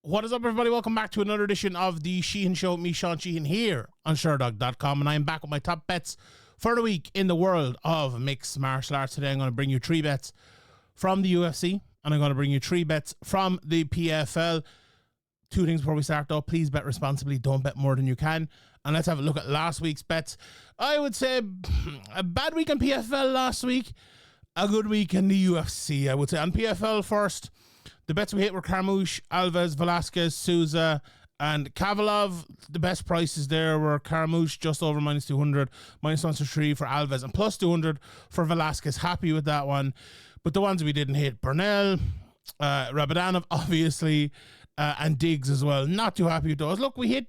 What is up, everybody? Welcome back to another edition of the Sheehan Show. Me, Sean Sheehan, here on Sherdog.com, and I'm back with my top bets for the week in the world of mixed martial arts. Today, I'm going to bring you 3 bets from the UFC, and I'm going to bring you 3 bets from the PFL. 2 things before we start, though. Please bet responsibly. Don't bet more than you can. And let's have a look at last week's bets. I would say a bad week on PFL last week, a good week in the UFC, I would say. On PFL first, the bets we hit were Carmouche, Alves, Velasquez, Souza, and Kavalov. The best prices there were Carmouche just over minus 200, minus 103 for Alves, and plus 200 for Velasquez. Happy with that one. But the ones we didn't hit, Bernal, Rabadanov, obviously, and Diggs as well. Not too happy with those. Look, we hit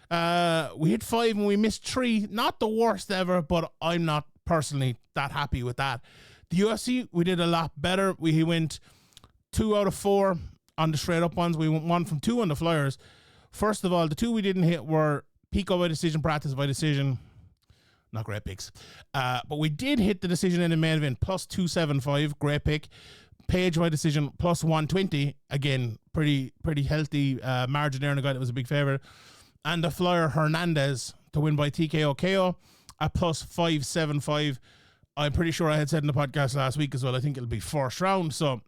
5 and we missed 3. Not the worst ever, but I'm not personally that happy with that. The UFC, we did a lot better. He went 2 out of 4 on the straight up ones. We went 1 from 2 on the flyers. First of all, the 2 we didn't hit were Pico by decision, Pratis by decision. Not great picks. But we did hit the decision in the main event, plus 275, great pick. Page by decision, plus 120. Again, pretty healthy margin there, and a guy that was a big favorite. And the flyer Hernandez to win by TKO KO at plus 575. I'm pretty sure I had said in the podcast last week as well, I think it'll be first round. So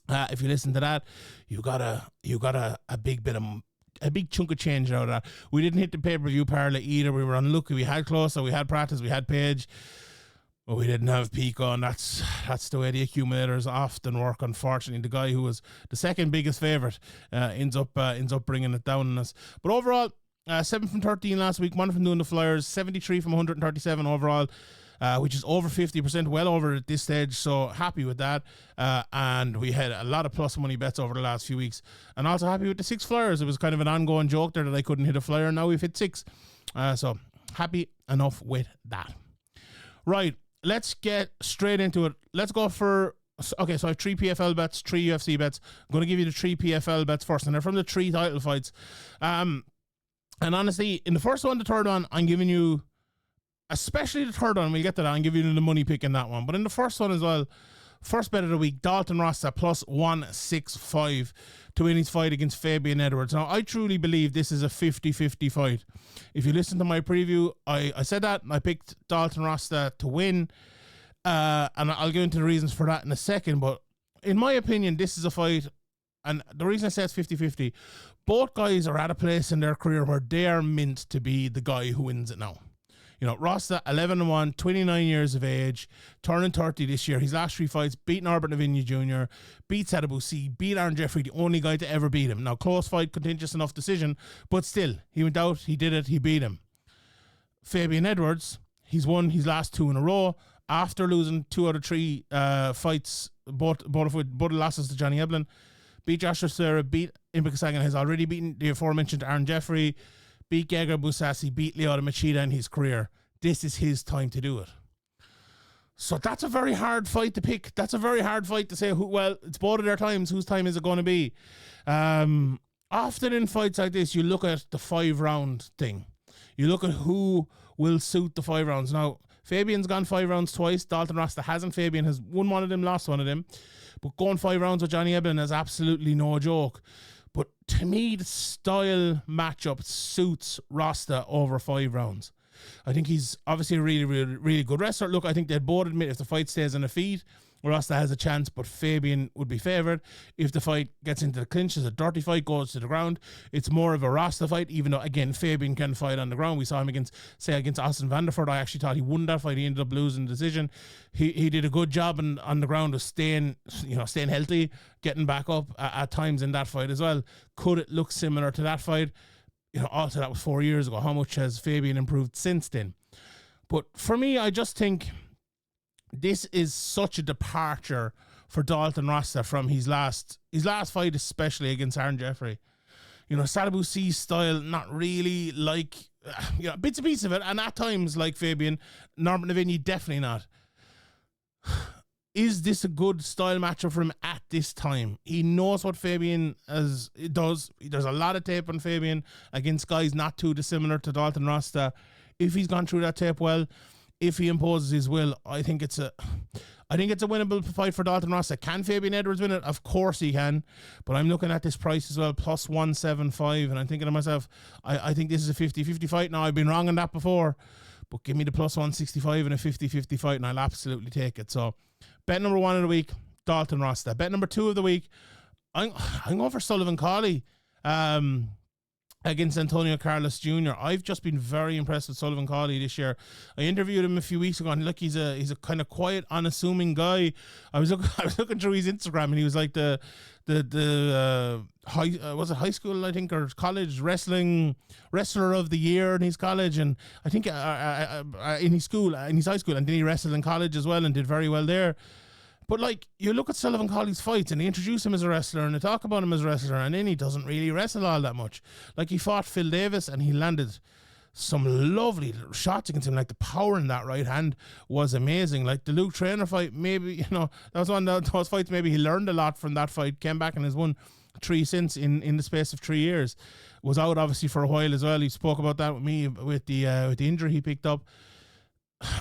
if you listen to that, you got a big chunk of change out of that. We didn't hit the pay-per-view parlay either. We were unlucky. We had Closer, we had Pratis, we had Page, but we didn't have Pico, and that's the way the accumulators often work. Unfortunately, the guy who was the second biggest favorite ends up bringing it down on us. But overall, 7 from 13 last week, 1 from doing the flyers, 73 from 137 overall. Which is over 50%, well over at this stage, so happy with that. And we had a lot of plus money bets over the last few weeks. And also happy with the 6 flyers. It was kind of an ongoing joke there that I couldn't hit a flyer. Now we've hit 6. So happy enough with that. Right, let's get straight into it. Let's go for... Okay, so I have 3 PFL bets, 3 UFC bets. I'm going to give you the 3 PFL bets first, and they're from the 3 title fights. And honestly, in the first one, the third one, I'm giving you... Especially the third one, we'll get to that and give you the money pick in that one. But in the first one as well, first bet of the week, Dalton Rosta plus 165 to win his fight against Fabian Edwards. Now, I truly believe this is a 50-50 fight. If you listen to my preview, I said that, and I picked Dalton Rosta to win. And I'll go into the reasons for that in a second. But in my opinion, this is a fight, and the reason I say it's 50-50, both guys are at a place in their career where they are meant to be the guy who wins it now. You know, Rosta, 11-1, 29 years of age, turning 30 this year. His last 3 fights, beat Norbert Navinyi Jr., beat Sadabusi, beat Aaron Jeffrey, the only guy to ever beat him. Now, close fight, contentious enough decision, but still, he went out, he did it, he beat him. Fabian Edwards, he's won his last 2 in a row after losing 2 out of 3 fights, both losses to Johnny Eblen. Beat Joshua Serra, beat Impa Kasagan, has already beaten the aforementioned Aaron Jeffrey, beat Gegard Mousasi, beat Lyoto Machida in his career. This is his time to do it. So that's a very hard fight to pick. That's a very hard fight to say, it's both of their times. Whose time is it going to be? Often in fights like this, you look at the 5-round thing. You look at who will suit the 5 rounds. Now, Fabian's gone 5 rounds twice. Dalton Rosta hasn't. Fabian has won one of them, lost one of them. But going 5 rounds with Johnny Eblen is absolutely no joke. But to me, the style matchup suits Rosta over 5 rounds. I think he's obviously a really, really, really good wrestler. Look, I think they'd both admit if the fight stays on the feet, Rosta has a chance, but Fabian would be favoured. If the fight gets into the clinch, as a dirty fight, goes to the ground, it's more of a Rosta fight, even though, again, Fabian can fight on the ground. We saw him against Austin Vanderford. I actually thought he won that fight. He ended up losing the decision. He did a good job on the ground of staying healthy, getting back up at times in that fight as well. Could it look similar to that fight? Also that was 4 years ago. How much has Fabian improved since then? But for me, I just think this is such a departure for Dalton Rosta from his last fight, especially against Aaron Jeffrey. Sadabusi's style, not really like, bits and pieces of it, and at times like Fabian. Norbert Navinyi, definitely not. Is this a good style matchup for him at this time? He knows what Fabian does. There's a lot of tape on Fabian against guys not too dissimilar to Dalton Rosta. If he's gone through that tape well, if he imposes his will. I think it's a winnable fight for Dalton Rosta. Can Fabian Edwards win it? Of course he can. But I'm looking at this price as well, plus 175, and I'm thinking to myself, I think this is a 50-50 fight. Now, I've been wrong on that before, but give me the plus 165 in a 50-50 fight, and I'll absolutely take it. So, bet number 1 of the week, Dalton Rosta. Bet number 2 of the week, I'm going for Sullivan Cauley against Antonio Carlos Jr. I've just been very impressed with Sullivan Cauley this year. I interviewed him a few weeks ago, and look, he's a kind of quiet, unassuming guy. I was looking through his Instagram, and he was like the high school, I think, or college wrestler of the year in his college, and I think in his high school, and then he wrestled in college as well and did very well there. But, like, you look at Sullivan Cauley's fights, and they introduce him as a wrestler, and they talk about him as a wrestler, and then he doesn't really wrestle all that much. Like, he fought Phil Davis, and he landed some lovely shots against him. Like, the power in that right hand was amazing. Like, the Luke Traynor fight, maybe, that was one of those fights, maybe he learned a lot from that fight, came back and has won 3 since in the space of 3 years. Was out, obviously, for a while as well. He spoke about that with me, with the injury he picked up.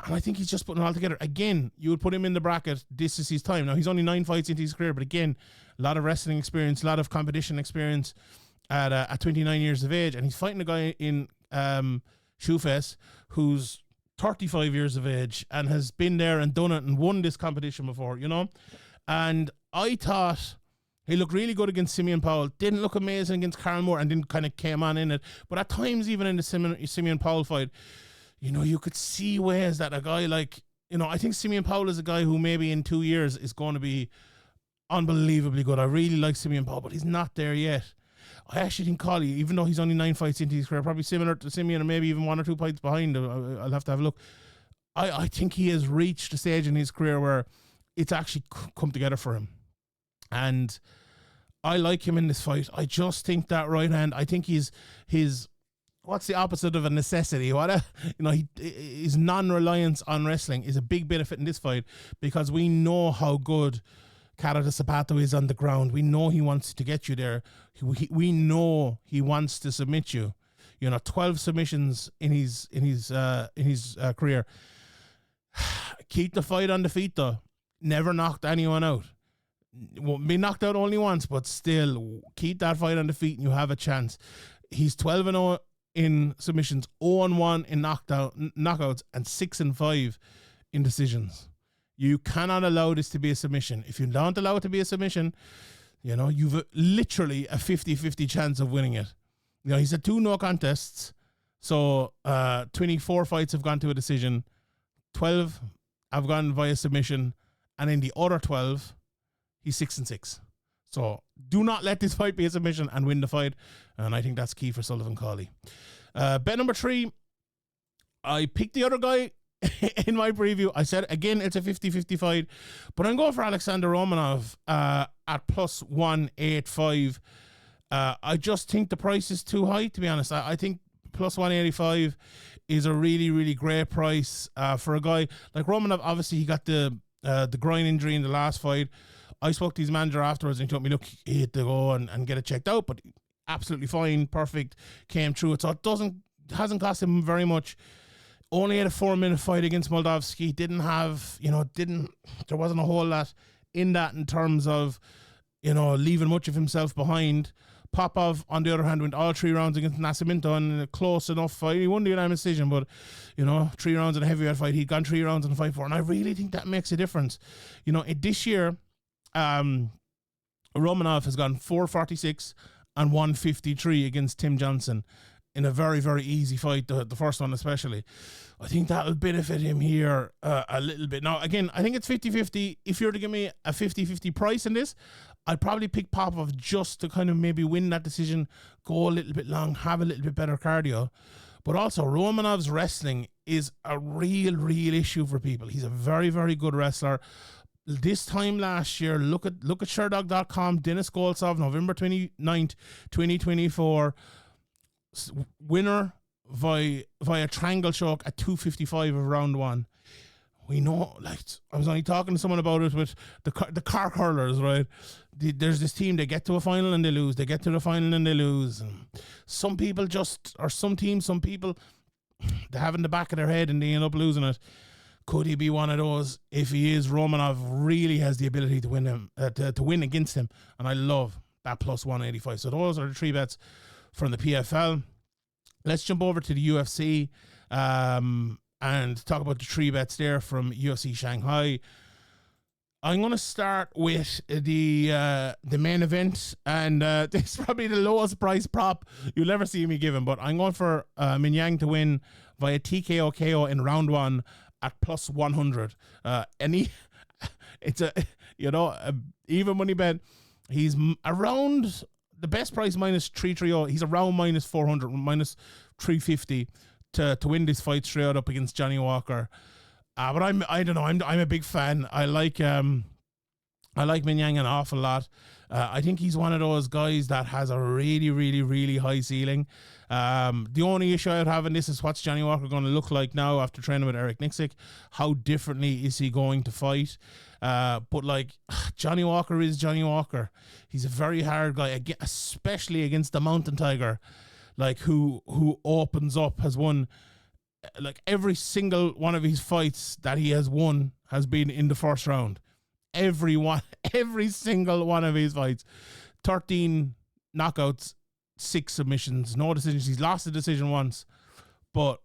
And I think he's just putting it all together. Again, you would put him in the bracket. This is his time. Now, he's only 9 fights into his career, but again, a lot of wrestling experience, a lot of competition experience at 29 years of age. And he's fighting a guy in Shoefest who's 35 years of age and has been there and done it and won this competition before, And I thought he looked really good against Simeon Powell. Didn't look amazing against Carl Moore and then kind of came on in it. But at times, even in the Simeon Powell fight, you could see ways that a guy like, I think Simeon Powell is a guy who maybe in 2 years is going to be unbelievably good. I really like Simeon Powell, but he's not there yet. I actually think Cauley, even though he's only 9 fights into his career, probably similar to Simeon or maybe even 1 or 2 fights behind, I'll have to have a look. I think he has reached a stage in his career where it's actually come together for him. And I like him in this fight. I just think that right hand, I think his what's the opposite of a necessity? His non-reliance on wrestling is a big benefit in this fight because we know how good Cara de Zapato is on the ground. We know he wants to get you there. We know he wants to submit you. 12 submissions in his career. Keep the fight on the feet though. Never knocked anyone out. Won't be knocked out only once, but still keep that fight on the feet and you have a chance. He's 12-0 in submissions, 0-1 in knockouts, and 6-5 in decisions. You cannot allow this to be a submission. If you don't allow it to be a submission, you've literally a 50-50 chance of winning it. He's had 2 no contests, so 24 fights have gone to a decision, 12 have gone via submission, and in the other 12, he's 6-6. So do not let this fight be a submission and win the fight. And I think that's key for Sullivan Cauley. Bet number 3, I picked the other guy in my preview. I said, again, it's a 50-50 fight. But I'm going for Alexandr Romanov at plus 185. I just think the price is too high, to be honest. I think plus 185 is a really, really great price for a guy like Romanov. Obviously, he got the groin injury in the last fight. I spoke to his manager afterwards and he told me, look, he had to go and get it checked out, but absolutely fine, perfect, came through it. So it hasn't cost him very much. Only had a 4-minute fight against Moldavsky. There wasn't a whole lot in that in terms of, leaving much of himself behind. Popov, on the other hand, went all 3 rounds against Nascimento in a close enough fight. He won the unanimous decision, but, 3 rounds in a heavyweight fight. He'd gone 3 rounds in a fight for, and I really think that makes a difference. This year, Romanov has gone 446 and 153 against Tim Johnson in a very, very easy fight, the first one especially. I think that'll benefit him here a little bit. Now, again, I think it's 50-50. If you were to give me a 50-50 price in this, I'd probably pick Popov just to kind of maybe win that decision, go a little bit long, have a little bit better cardio. But also, Romanov's wrestling is a real, real issue for people. He's a very, very good wrestler. This time last year, look at Sherdog.com, Denis Goltsov, November 29th, 2024, winner via triangle choke at 2:55 of round 1. We know, I was only talking to someone about it with the car curlers, right? There's this team, they get to a final and they lose. They get to the final and they lose. And some people they have in the back of their head and they end up losing it. Could he be one of those? If he is, Romanov really has the ability to win him, to win against him. And I love that plus 185. So those are the 3 bets from the PFL. Let's jump over to the UFC and talk about the 3 bets there from UFC Shanghai. I'm going to start with the main event, and this is probably the lowest price prop you'll ever see me giving, but I'm going for Minyang to win via TKO KO in round 1 at plus 100. It's a even money bet. He's around the best price minus 330. He's around minus 400, minus 350 to win this fight straight up against Johnny Walker. But I don't know. I'm a big fan. I like Minyang an awful lot. I think he's one of those guys that has a really, really, really high ceiling. The only issue I would have in this is what's Johnny Walker going to look like now after training with Eric Nixick? How differently is he going to fight? But like Johnny Walker is Johnny Walker. He's a very hard guy, especially against the Mountain Tiger, like who opens up, has won. Like every single one of his fights that he has won has been in the first round. Every single one of his fights. 13 knockouts, 6 submissions, no decisions. He's lost a decision once, but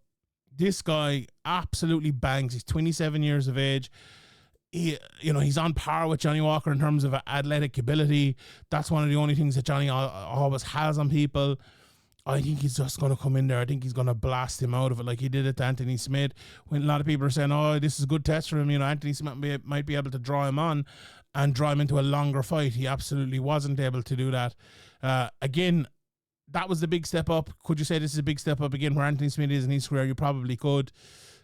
this guy absolutely bangs. He's 27 years of age. He's on par with Johnny Walker in terms of athletic ability. That's one of the only things that Johnny always has on people. I think he's just going to come in there. I think he's going to blast him out of it like he did it to Anthony Smith. When a lot of people are saying, oh, this is a good test for him, Anthony Smith might be able to draw him on and draw him into a longer fight. He absolutely wasn't able to do that. Again, that was the big step up. Could you say this is a big step up again where Anthony Smith is in his career? You probably could.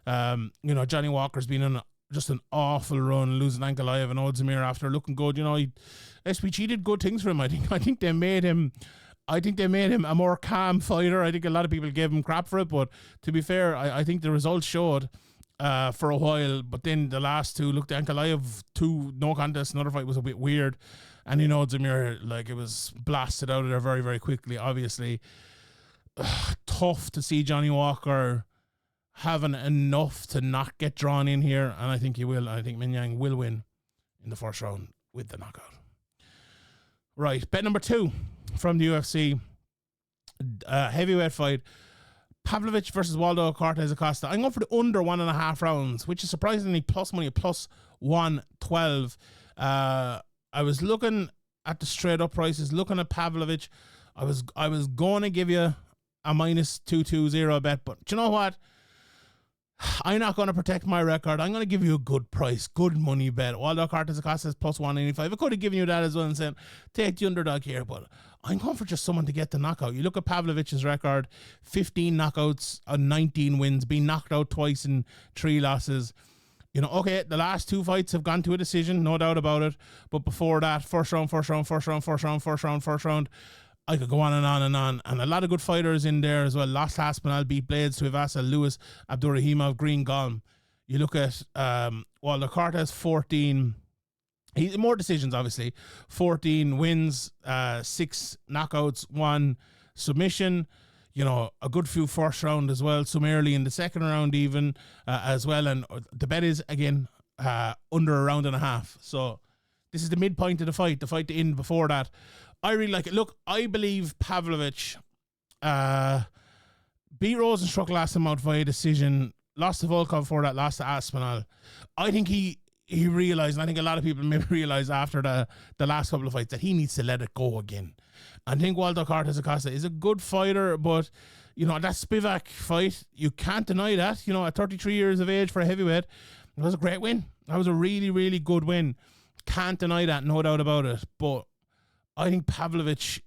Johnny Walker's been on just an awful run, losing Ankalaev and Ozdemir after looking good. SPG did good things for him. I think they made him a more calm fighter. I think a lot of people gave him crap for it, but to be fair, I think the results showed for a while. But then the last two, looked, Ankalaev 2 no contest, another fight was a bit weird, and Ozdemir, like, it was blasted out of there very, very quickly. Obviously, tough to see Johnny Walker having enough to not get drawn in here, and I think he will. I think Minyang will win in the first round with the knockout. Right, bet number 2 from the UFC, heavyweight fight, Pavlovich versus Waldo Cortez Acosta. I'm going for the under 1.5 rounds, which is surprisingly plus money, plus 112. I was looking at the straight up prices, looking at Pavlovich. I was going to give you a minus 220 bet, but do you know what? I'm not going to protect my record. I'm going to give you a good price, good money bet. Waldo Cortez Acosta is plus 185. I could have given you that as well and said, take the underdog here, but I'm going for just someone to get the knockout. You look at Pavlovich's record, 15 knockouts and 19 wins, being knocked out twice in 3 losses. Okay, the last 2 fights have gone to a decision, no doubt about it. But before that, first round. I could go on and on and on. And a lot of good fighters in there as well. Lost Aspinall, beat Blades, Tuivasa, Lewis, Abdurrahimov, Green, Golm. You look at Waldo Cortez, 14. More decisions, obviously. 14 wins, 6 knockouts, 1 submission. A good few first round as well. Some early in the second round even as well. And the bet is, again, under a round and a half. So this is the midpoint of the fight to end before that. I really like it. Look, I believe Pavlovich beat Rosenstruck last time out via decision, lost to Volkov before that, lost to Aspinall. I think he realised, and I think a lot of people maybe realise after the last couple of fights, that he needs to let it go again. I think Waldo Cortez Acosta is a good fighter, but that Spivak fight, you can't deny that. At 33 years of age for a heavyweight, it was a great win. That was a really, really good win. Can't deny that, no doubt about it. But I think Pavlovich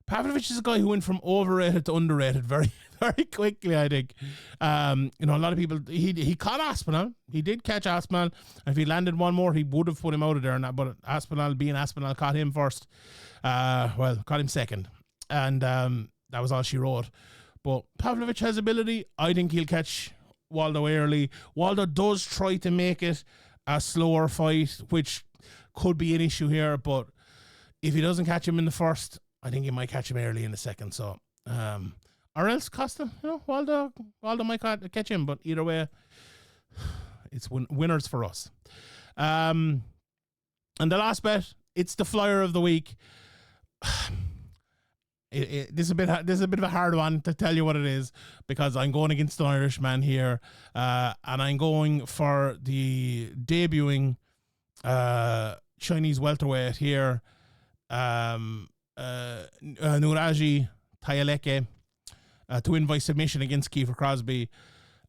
is a guy who went from overrated to underrated very, very quickly, I think. A lot of people, he caught Aspinall. He did catch Aspinall. And if he landed one more, he would have put him out of there. But Aspinall, caught him first. Caught him second. And that was all she wrote. But Pavlovich has ability. I think he'll catch Waldo early. Waldo does try to make it a slower fight, which could be an issue here, but if he doesn't catch him in the first, I think he might catch him early in the second. So, or else Costa, Waldo might catch him. But either way, It's winners for us. And the last bet, it's the flyer of the week. This is a bit of a hard one to tell you what it is, because I'm going against an Irishman here, and I'm going for the debuting Chinese welterweight here, Nueraji Tayaleke, to win by submission against Kiefer Crosby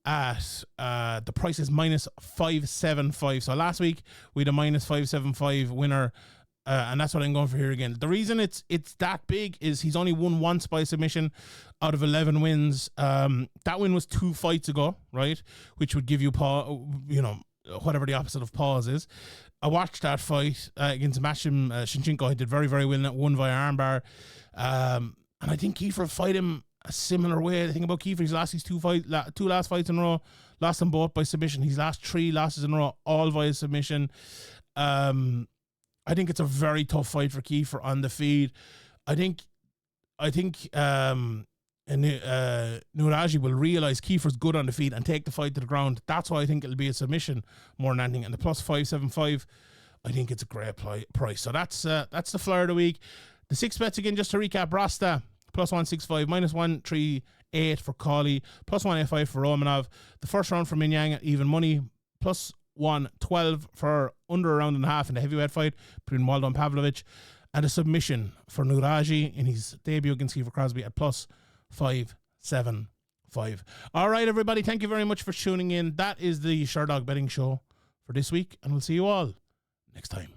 at the price is -575. So last week we had a -575 winner. And that's what I'm going for here again. The reason it's that big is he's only won once by submission out of 11 wins. That win was 2 fights ago, right? Which would give you whatever the opposite of pause is. I watched that fight against Maxim Shinchenko. He did very, very well. Won via armbar. And I think Kiefer fight him a similar way. The thing about Kiefer, he's lost his two last fights in a row, lost them both by submission. He's lost 3 losses in a row, all via submission. I think it's a very tough fight for Kiefer on the feed. I think Nueraji will realize Kiefer's good on the feet and take the fight to the ground. That's why I think it'll be a submission more than anything. And the +575, I think it's a great price. So that's the flyer of the week. The 6 bets again, just to recap: Rosta +165, -138 for Cauley, +185 for Romanov. The first round for Minyang at even money, +112 for under a round and a half in the heavyweight fight between Waldo and Pavlovich, and a submission for Nueraji in his debut against Kiefer Crosby at +575. All right, everybody, thank you very much for tuning in. That is the Sherdog betting show for this week, and we'll see you all next time.